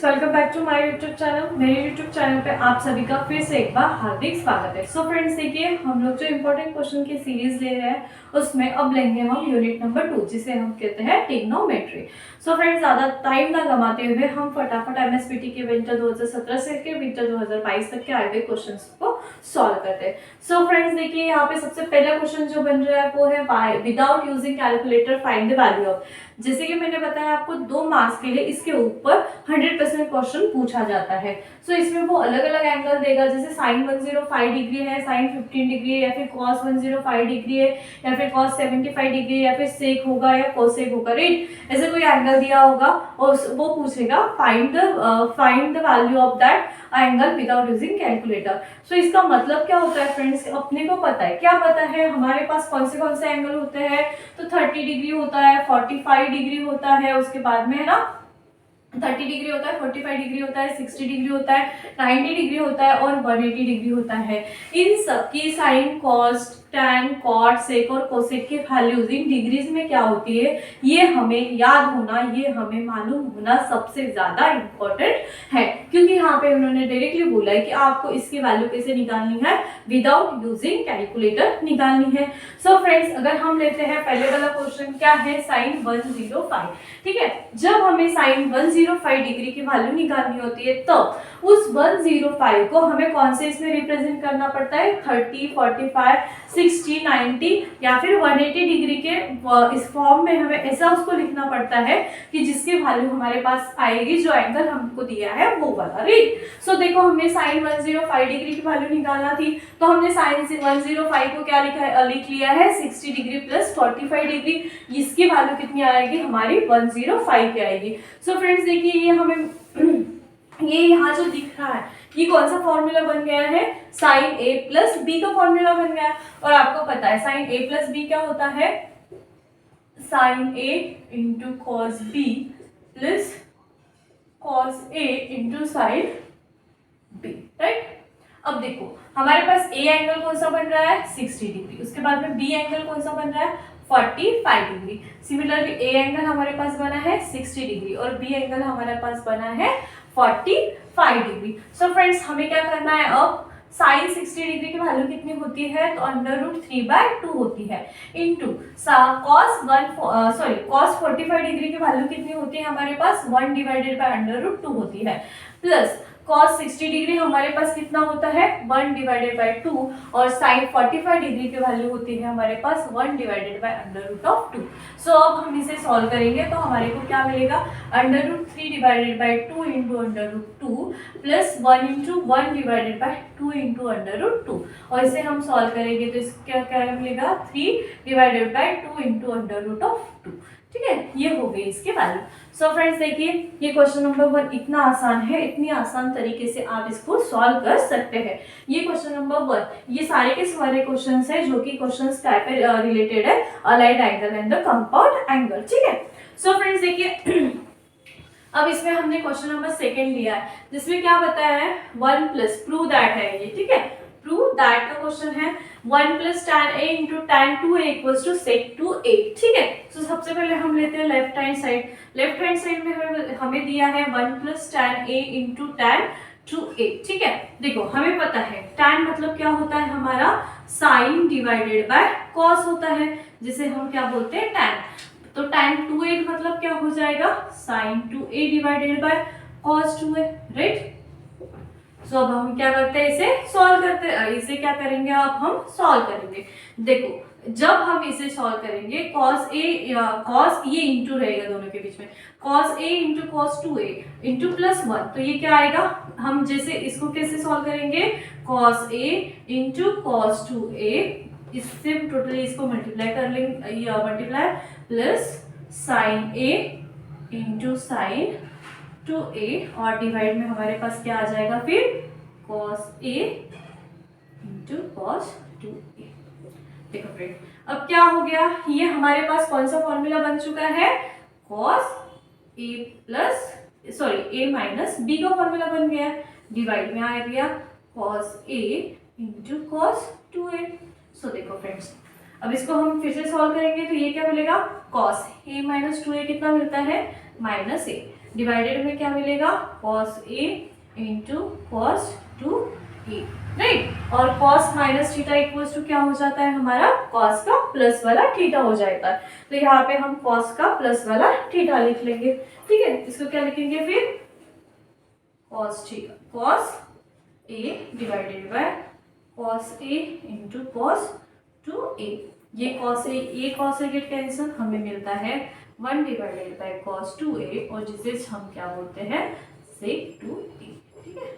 Friends, welcome back to my YouTube channel. मेरे YouTube channel पे आप सभी का फिर से एक बार हार्दिक स्वागत है। सो फ्रेंड्स, देखिए हम लोग जो इम्पोर्टेंट क्वेश्चन की सीरीज ले रहे हैं उसमें अब लेंगे हम यूनिट नंबर 2, जिसे हम कहते हैं ट्रिग्नोमेट्री। सो फ्रेंड्स, ज़्यादा टाइम ना गंवाते हुए हम फटाफट एमएसपीटी के विंटर 2017 से के विंटर 2022 तक के आए हुए क्वेश्चन को सॉल्व करते हैं। सो फ्रेंड्स, देखिए यहाँ पे सबसे पहला क्वेश्चन जो बन रहा है वो है without using calculator find the value of. जैसे कि मैंने बताया आपको 2 मार्क्स के लिए इसके ऊपर 100% क्वेश्चन पूछा जाता है। सो इसमें वो अलग अलग एंगल देगा, जैसे साइन 105 डिग्री है, साइन 15 डिग्री है, या फिर कॉस 105 डिग्री है, या फिर कॉस 75 डिग्री, या फिर सेक होगा या कोसेक होगा, राइट। ऐसे कोई एंगल दिया होगा और वो पूछेगा find the value of that angle without using calculator. So इसका मतलब क्या होता है फ्रेंड्स, अपने को पता है, क्या पता है हमारे पास कौन से एंगल होते हैं। तो 30 डिग्री होता है, 45 डिग्री होता है, उसके बाद में है ना 30 डिग्री होता है, 45 डिग्री होता है, 60 डिग्री होता है, 90 डिग्री होता है और 180 डिग्री होता है। इन सब की साइन, कॉस, टैन, कॉट, सेक और कोसेक के वैल्यूज इन डिग्रीज में क्या होती है, ये हमें याद होना, ये हमें मालूम होना सबसे ज्यादा इम्पोर्टेंट है, क्योंकि यहाँ पे उन्होंने डायरेक्टली बोला है कि आपको इसकी वैल्यू कैसे निकालनी है, विदाउट यूजिंग कैलकुलेटर निकालनी है। सो फ्रेंड्स, अगर हम लेते हैं पहले वाला क्वेश्चन, क्या है साइन 105, ठीक है। जब हमें साइन 105 डिग्री की वैल्यू निकालनी होती है तो उस 105 को हमें कौन से इसमें रिप्रेजेंट करना पड़ता है, 30, 45, 60, 90 या फिर 180 डिग्री के इस फॉर्म में हमें ऐसा उसको लिखना पड़ता है कि जिसकी वैल्यू हमारे पास आएगी, जो एंगल हमको दिया है वो वाला, राइट। सो देखो, हमें साइन 105 डिग्री की वैल्यू निकालना थी, तो हमने साइन 105 को क्या लिख लिया है, 60 डिग्री प्लस 45 डिग्री। इसकी वैल्यू कितनी आएगी, हमारी 105 की आएगी। सो फ्रेंड्स, देखिए ये हमें ये यहाँ जो दिख रहा है, ये कौन सा फॉर्मूला बन गया है, साइन ए प्लस बी का फॉर्मूला बन गया है। और आपको पता है साइन ए प्लस बी क्या होता है, sine A into cos B plus cos A into sine B, right. अब देखो हमारे पास ए एंगल कौन सा बन रहा है, 60 डिग्री, उसके बाद में बी एंगल कौन सा बन रहा है, 45 डिग्री। सिमिलरली ए एंगल हमारे पास बना है 60 डिग्री और बी एंगल हमारे पास बना है 45 डिग्री। सो फ्रेंड्स, हमें क्या करना है, अब साइन 60 डिग्री की वैल्यू कितनी होती है, तो √3/2 होती है, इनटू कॉस 45 डिग्री की वैल्यू कितनी होती है हमारे पास, 1/√2 होती है, प्लस cos 60 डिग्री हमारे पास कितना होता है, 1/2 और sin 45 डिग्री की वैल्यू होती है हमारे पास 1/√2। सो अब हम इसे सॉल्व करेंगे तो हमारे को क्या मिलेगा, √3/2 इंटू √2 प्लस 1 इंटू 1/2 इंटू √2, और इसे हम सॉल्व करेंगे तो इसका क्या मिलेगा, 3/2 इंटू √2, ठीक है। ये हो गई इसकी वैल्यू। सो फ्रेंड्स, देखिए ये क्वेश्चन नंबर 1 इतना आसान है, इतनी आसान तरीके से आप इसको सॉल्व कर सकते हैं। ये क्वेश्चन नंबर 1, ये सारे के सारे क्वेश्चंस है जो कि क्वेश्चंस टाइप पे रिलेटेड है, allied angle and the compound angle, ठीक है। सो फ्रेंड्स, देखिए अब इसमें हमने क्वेश्चन नंबर 2 लिया है, जिसमें क्या बताया है, 1 प्लस प्रूव दैट है ये, ठीक है, प्रूव दैट का क्वेश्चन है, 1 plus tan a into tan 2a equals to sec 2a, ठीक है। तो सबसे पहले हम लेते हैं left hand side. Left hand side में हमें दिया है 1 plus tan a into tan 2a, ठीक है। देखो हमें पता है tan मतलब क्या होता है हमारा, साइन डिवाइडेड बाय कॉस होता है, जिसे हम क्या बोलते हैं, tan। तो tan 2a मतलब क्या हो जाएगा, sine 2a divided by cos 2a, right. So अब हम क्या करते हैं, इसे सॉल्व करते हैं, इसे क्या करेंगे, अब हम सॉल्व करेंगे। देखो जब हम इसे सॉल्व करेंगे, कॉस ये इंटू रहेगा दोनों के बीच में, cos a into cos 2a into plus 1, तो ये क्या आएगा, हम जैसे इसको कैसे सॉल्व करेंगे, cos a into cos 2a, इससे टोटली इसको मल्टीप्लाई कर लेंगे, multiply plus sign a into sine 2a और डिवाइड में हमारे पास क्या आ जाएगा फिर, cos a into cos 2a। देखो फ्रेंड, अब क्या हो गया, ये हमारे पास कौन सा फॉर्मूला बन चुका है, cos a माइनस b का फॉर्मूला बन गया, डिवाइड में आ गया cos a into cos 2a। सो देखो फ्रेंड्स, अब इसको हम फिर से सॉल्व करेंगे तो ये क्या मिलेगा, cos a माइनस 2a कितना मिलता है, -a, डिवाइडेड में क्या मिलेगा, cos a into cos 2a, right. और cos minus theta equals to क्या हो जाता है हमारा, cos का प्लस वाला थीटा हो जाता है। तो यहाँ पे हम cos का प्लस वाला थीटा लिख लेंगे, ठीक है। इसको क्या लिखेंगे फिर, cos theta, cos a divided by cos a into cos 2a। ये cos a गेट कैंसिल, हमें मिलता है 1 डिवाइडेड बाय cos 2a, और जिसे हम क्या बोलते हैं, sec 2a, ठीक है,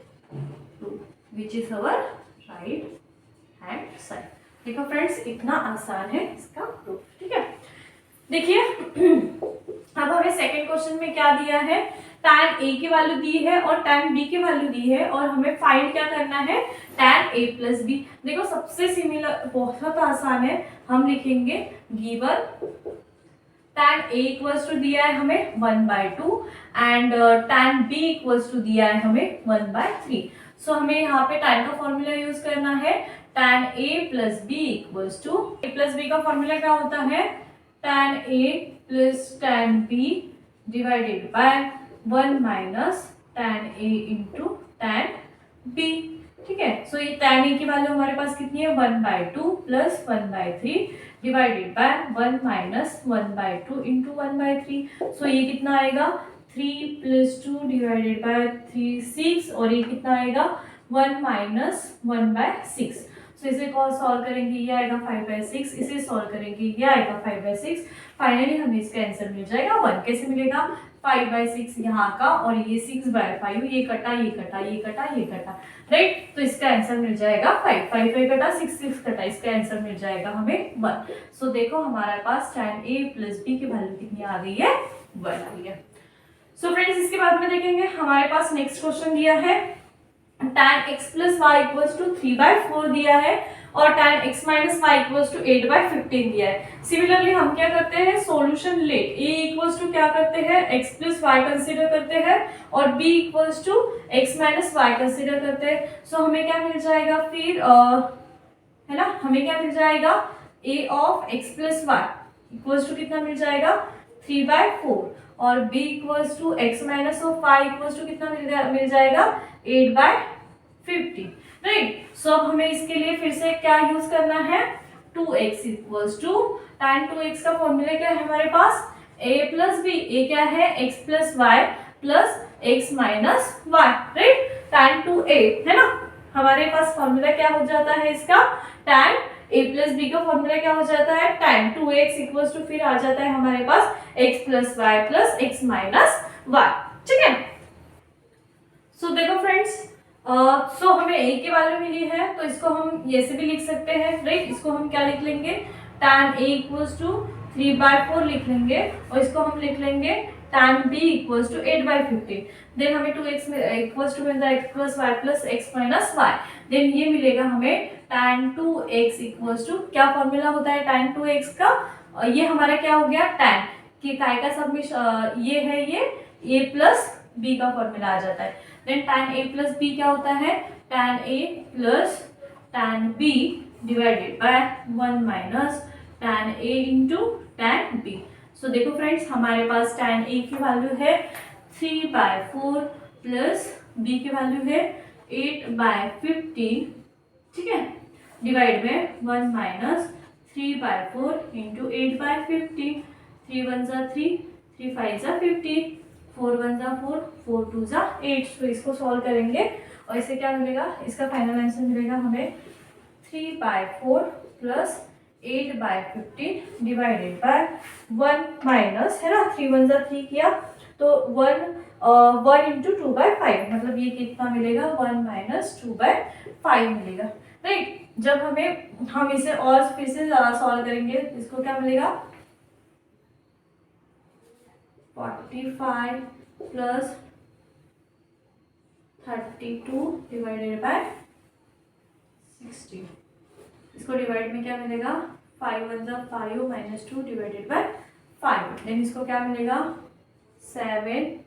which is our right hand side. देखो फ्रेंड्स, इतना आसान है इसका प्रूफ, ठीक है। देखिए अब हमें सेकंड क्वेश्चन में क्या दिया है, tan a की वैल्यू दी है और tan b की वैल्यू दी है, और हमें फाइंड क्या करना है, tan a प्लस b। देखो सबसे सिमिलर, बहुत आसान है, हम लिखेंगे given tan a equals to दिया है हमें 1/2 and tan b equals to दिया है हमें 1/3। सो हमें यहाँ पे tan का फॉर्मूला यूज करना है, tan a plus b equals to, a plus b का फॉर्मूला क्या होता है, tan a plus tan b divided by 1 minus tan a into tan b, ठीक है। सो ये tan a की वैल्यू हमारे पास कितनी है, 1/2 plus 1/3 divided by 1 minus 1/2 into 1/3। सो ये कितना आएगा, 3 प्लस 2 डिवाइडेड बाय 3 6, और ये कितना आएगा 1 माइनस 1/6। सो इसे सॉल्व करेंगे, ये आएगा 5/6, इसे सॉल्व करेंगे, ये आएगा 5/6। फाइनली हमें इसका आंसर मिल जाएगा 1। कैसे मिलेगा, 5/6 यहाँ का, और ये 6/5, ये कटा ये कटा ये कटा ये कटा, राइट। तो इसका आंसर मिल जाएगा 5, 5 कटा, 6 कटा, इसका आंसर मिल जाएगा हमें 1। सो देखो हमारे पास tan a प्लस b की वैल्यू कितनी आ गई है, 1 आ गई है। सो फ्रेंड्स, इसके बाद में देखेंगे हमारे पास नेक्स्ट क्वेश्चन दिया है, tan x plus y equals to 3/4 दिया है, और tan x minus y equals to 8/15 दिया है। सिमिलरली हम क्या करते हैं, solution let a equals to क्या करते हैं, x प्लस वाई कंसीडर करते हैं, और b equals to x minus y consider करते हैं। सो हमें क्या मिल जाएगा फिर, है ना, हमें क्या मिल जाएगा, a of x plus y equals to कितना मिल जाएगा, 3/4, और b equals to x minus of y equals to कितना मिल जाएगा 8/50, राइट। सो अब हमें इसके लिए फिर से क्या यूज करना है, 2x equals to, tan 2x का फॉर्मूला क्या है हमारे पास, a प्लस b, a क्या है, x plus y plus x minus y, right, tan 2a, है ना। हमारे पास फॉर्मूला क्या हो जाता है इसका, tan a प्लस b का फॉर्मूला क्या हो जाता है, tan 2x इक्वल्स टू, फिर आ जाता है हमारे पास x plus y plus x minus y, ठीक है। सो देखो फ्रेंड्स, सो हमें a की वैल्यू मिली है, तो इसको हम ये से भी लिख सकते हैं, राइट। इसको हम क्या लिख लेंगे, tan a इक्वल्स टू 3/4 लिख लेंगे, और इसको हम लिख लेंगे tan b equals to 8/15। Then हमें 2x इक्वल्स टू मिलता है x plus y plus x minus y. Then ये मिलेगा हमें tan 2x इक्वल्स टू, क्या फॉर्मूला होता है tan 2x का, ये हमारा क्या हो गया, tan कि काय का सब ये है, ये a प्लस b का फॉर्मूला आ जाता है। Then tan a plus b क्या होता है, tan a plus tan b divided by 1 minus tan a into tan b। So देखो फ्रेंड्स, हमारे पास tan a की वैल्यू है 3/4 प्लस b की वैल्यू है 8/15, ठीक है, डिवाइड में 1 माइनस 3/4 इंटू 8/15, 3 1 जा 3, 3 5 जा 15, 4 1 जा 4, 4 2 जा 8। तो इसको सॉल्व करेंगे, और इसे क्या मिलेगा, इसका फाइनल आंसर मिलेगा हमें 3/4 प्लस 8/15 डिवाइडेड बाय 1 माइनस, है ना, 3 1 जा 3 किया, तो 1 इंटू 2/5, मतलब ये कितना मिलेगा, 1 माइनस 2/5 मिलेगा, राइट। जब हम इसे और फिर से सॉल्व करेंगे, इसको क्या मिलेगा, 45 प्लस 32 डिवाइडेड बाय 60। इसको डिवाइड में क्या मिलेगा, 5 1 जा 5 माइनस 2 डिवाइडेड बाय 5। देन इसको क्या मिलेगा, 7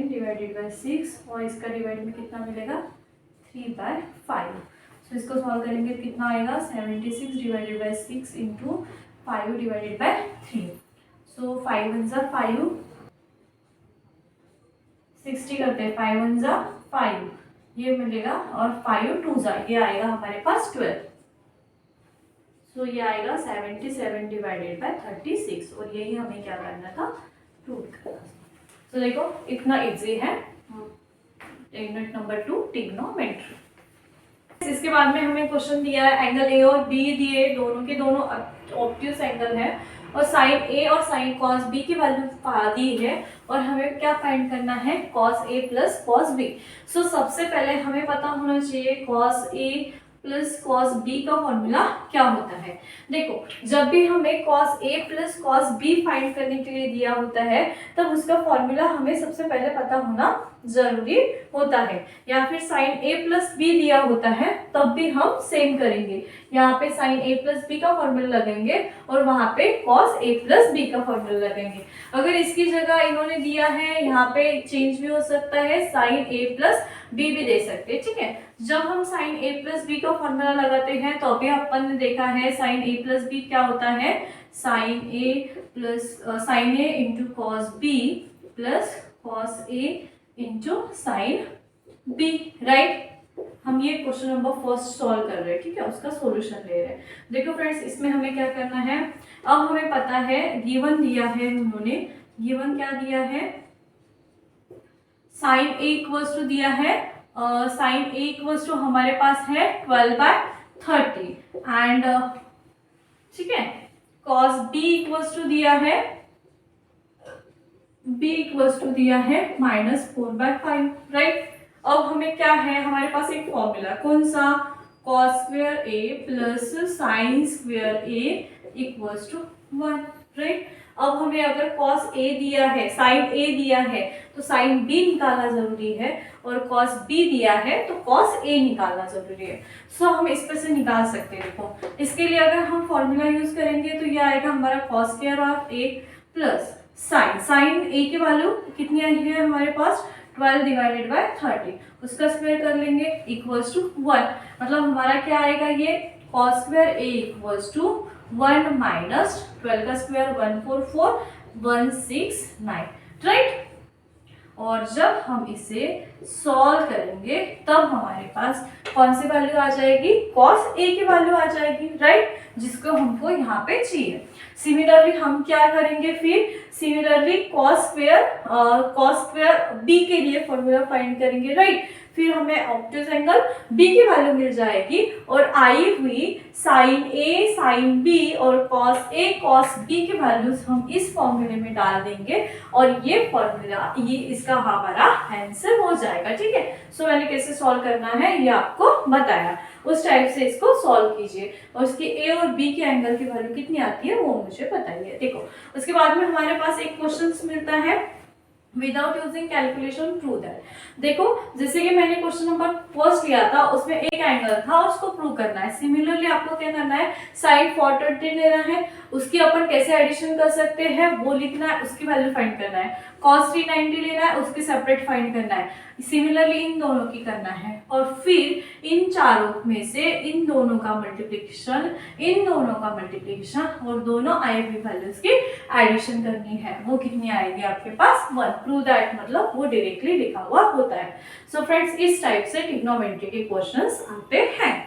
डिवाइडेड बाय 6, और इसका डिवाइड में कितना मिलेगा, 3/5। सो इसको सॉल्व करेंगे, कितना आएगा, 76 divided by 6 into 5 divided by 3। सो 5 1 जा 5, 60 करते हैं, 5 1 जा 5 ये मिलेगा और 5 2 जा ये आएगा हमारे पास 12। सो ये आएगा 77 डिवाइडेड बाय 36 और यही हमें क्या करना था, प्रूव करना था। तो देखो इतना इजी है यूनिट नंबर 2 ट्रिग्नोमेट्री। इसके बाद में हमें क्वेश्चन दिया है एंगल ए और बी दिए, दोनों के दोनों ऑब्ट्यूज एंगल है और साइन ए और साइन कॉस बी की वैल्यू दी है और हमें क्या फाइंड करना है, cos A plus cos B. सो सबसे पहले हमें पता होना चाहिए cos A plus cos B का फॉर्मूला क्या होता है। देखो जब भी हमें cos A plus cos B find करने के लिए दिया होता है तब उसका फॉर्मूला हमें सबसे पहले पता होना जरूरी होता है, या फिर साइन ए प्लस बी दिया होता है तब भी हम सेम करेंगे, यहाँ पे साइन ए प्लस बी का फॉर्मूला लगेंगे और वहाँ पे कॉस ए प्लस बी का फॉर्मूला लगेंगे। अगर इसकी जगह इन्होंने दिया है यहाँ पे चेंज भी हो सकता है, साइन ए प्लस बी भी दे सकते हैं, ठीक है। जब हम साइन ए प्लस बी का फॉर्मूला लगाते हैं तो अभी अपन ने देखा है साइन ए प्लस बी क्या होता है, sine A into cos B plus cos A into sine B, right. हम ये क्वेश्चन नंबर फर्स्ट सॉल्व कर रहे हैं, ठीक है, उसका सॉल्यूशन ले रहे हैं। देखो फ्रेंड्स इसमें हमें क्या करना है, अब हमें पता है गिवन दिया है उन्होंने, गिवन क्या दिया है, साइन ए इक्वल्स टू दिया है, साइन ए इक्वल्स टू हमारे पास है 12/30 एंड ठीक है, कॉस बी इक्वल्स टू दिया है, b इक्वल्स टू दिया है -4/5, राइट। अब हमें क्या है, हमारे पास एक फॉर्मूला कौन सा, cos square a plus sine square a equals to 1, right. अब हमें अगर कॉस a दिया है, साइन a दिया है तो साइन b निकालना जरूरी है और कॉस b दिया है तो कॉस a निकालना जरूरी है। सो हम इस पर से निकाल सकते हैं। देखो इसके लिए अगर हम फॉर्मूला यूज करेंगे तो ये आएगा हमारा cos square of a plus sine A की वैल्यू कितनी आई है हमारे पास 12 डिवाइडेड बाय 30, उसका स्क्वायर कर लेंगे इक्वल्स टू 1, मतलब हमारा क्या आएगा ये cos square a equals to 1 minus 12 का स्क्वायर 144 169, राइट। और जब हम इसे सॉल्व करेंगे तब हमारे पास कौन सी वैल्यू आ जाएगी, कॉस ए की वैल्यू आ जाएगी, राइट, जिसको हमको यहाँ पे चाहिए। सिमिलरली हम क्या करेंगे फिर, सिमिलरली कॉस स्क्वायर बी के लिए फॉर्मूला फाइंड करेंगे, राइट। फिर हमें ऑब्ट्यूज एंगल बी की वैल्यू मिल जाएगी और आई हुई साइन ए साइन बी और कॉस ए कॉस बी की वैल्यूज हम इस फॉर्मूले में डाल देंगे और ये फॉर्मूला ये इसका हमारा आंसर हो जाएगा, ठीक है। सो मैंने कैसे सॉल्व करना है ये आपको बताया, उस टाइप से इसको सॉल्व कीजिए और उसकी ए और बी के एंगल की वैल्यू कितनी आती है वो मुझे बताइए। देखो उसके बाद में हमारे पास एक क्वेश्चन मिलता है without using calculation prove that. देखो जैसे कि मैंने क्वेश्चन नंबर फर्स्ट लिया था उसमें एक एंगल था उसको प्रूव करना है। सिमिलरली आपको क्या करना है, साइन 420 लेना है, उसकी अपन कैसे एडिशन कर सकते हैं वो लिखना है, उसकी वैल्यू फाइंड करना है। cos 390 लेना है, उसकी सेपरेट फाइंड करना है। सिमिलरली इन दोनों की करना है और फिर इन चारों में से इन दोनों का मल्टीप्लिकेशन, इन दोनों का मल्टीप्लिकेशन और दोनों आई हुई वैल्यूज की एडिशन करनी है। वो कितनी आएगी आपके पास 1। प्रूव दैट मतलब वो डायरेक्टली लिखा हुआ होता है। सो फ्रेंड्स इस टाइप से ट्रिग्नोमेट्री के क्वेश्चंस आते हैं।